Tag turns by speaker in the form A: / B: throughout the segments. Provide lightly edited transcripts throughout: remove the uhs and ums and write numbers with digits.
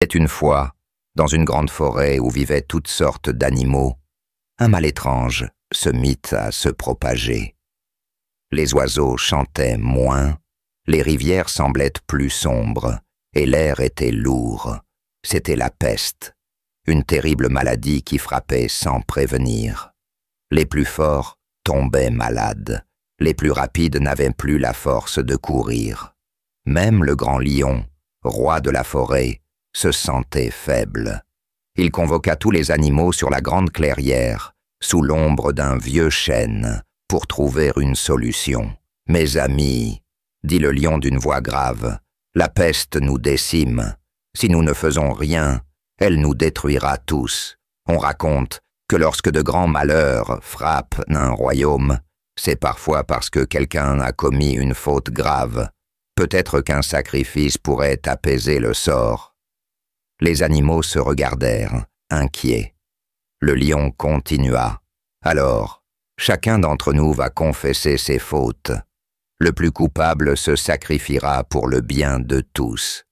A: C'était une fois, dans une grande forêt où vivaient toutes sortes d'animaux, un mal étrange se mit à se propager. Les oiseaux chantaient moins, les rivières semblaient plus sombres, et l'air était lourd. C'était la peste, une terrible maladie qui frappait sans prévenir. Les plus forts tombaient malades, les plus rapides n'avaient plus la force de courir. Même le grand lion, roi de la forêt, se sentait faible. Il convoqua tous les animaux sur la grande clairière, sous l'ombre d'un vieux chêne, pour trouver une solution. « Mes amis, dit le lion d'une voix grave, la peste nous décime. Si nous ne faisons rien, elle nous détruira tous. On raconte que lorsque de grands malheurs frappent un royaume, c'est parfois parce que quelqu'un a commis une faute grave. Peut-être qu'un sacrifice pourrait apaiser le sort. » Les animaux se regardèrent, inquiets. Le lion continua. « Alors, chacun d'entre nous va confesser ses fautes. Le plus coupable se sacrifiera pour le bien de tous. »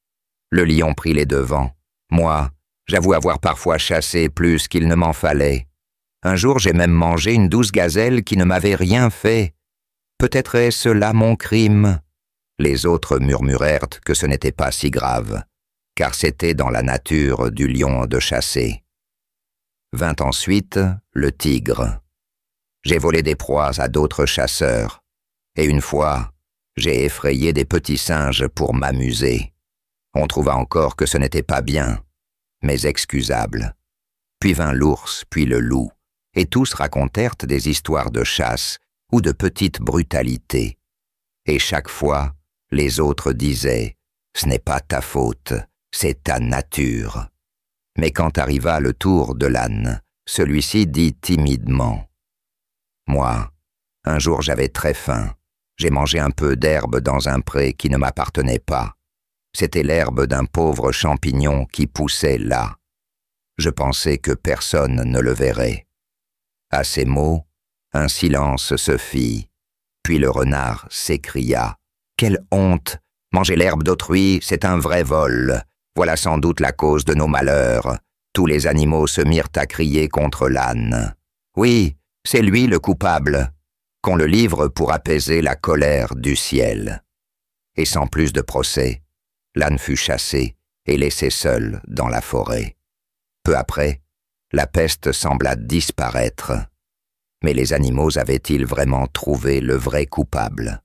A: Le lion prit les devants. « Moi, j'avoue avoir parfois chassé plus qu'il ne m'en fallait. Un jour, j'ai même mangé une douce gazelle qui ne m'avait rien fait. Peut-être est-ce là mon crime. » Les autres murmurèrent que ce n'était pas si grave, car c'était dans la nature du lion de chasser. Vint ensuite le tigre. J'ai volé des proies à d'autres chasseurs, et une fois, j'ai effrayé des petits singes pour m'amuser. On trouva encore que ce n'était pas bien, mais excusable. Puis vint l'ours, puis le loup, et tous racontèrent des histoires de chasse ou de petites brutalités. Et chaque fois, les autres disaient « Ce n'est pas ta faute, c'est ta nature. » Mais quand arriva le tour de l'âne, celui-ci dit timidement « Moi, un jour j'avais très faim. J'ai mangé un peu d'herbe dans un pré qui ne m'appartenait pas. C'était l'herbe d'un pauvre champignon qui poussait là. Je pensais que personne ne le verrait. » À ces mots, un silence se fit, puis le renard s'écria « Quelle honte! Manger l'herbe d'autrui, c'est un vrai vol. Voilà sans doute la cause de nos malheurs. » Tous les animaux se mirent à crier contre l'âne. « Oui, c'est lui le coupable. Qu'on le livre pour apaiser la colère du ciel. » Et sans plus de procès, l'âne fut chassé et laissé seul dans la forêt. Peu après, la peste sembla disparaître. Mais les animaux avaient-ils vraiment trouvé le vrai coupable ?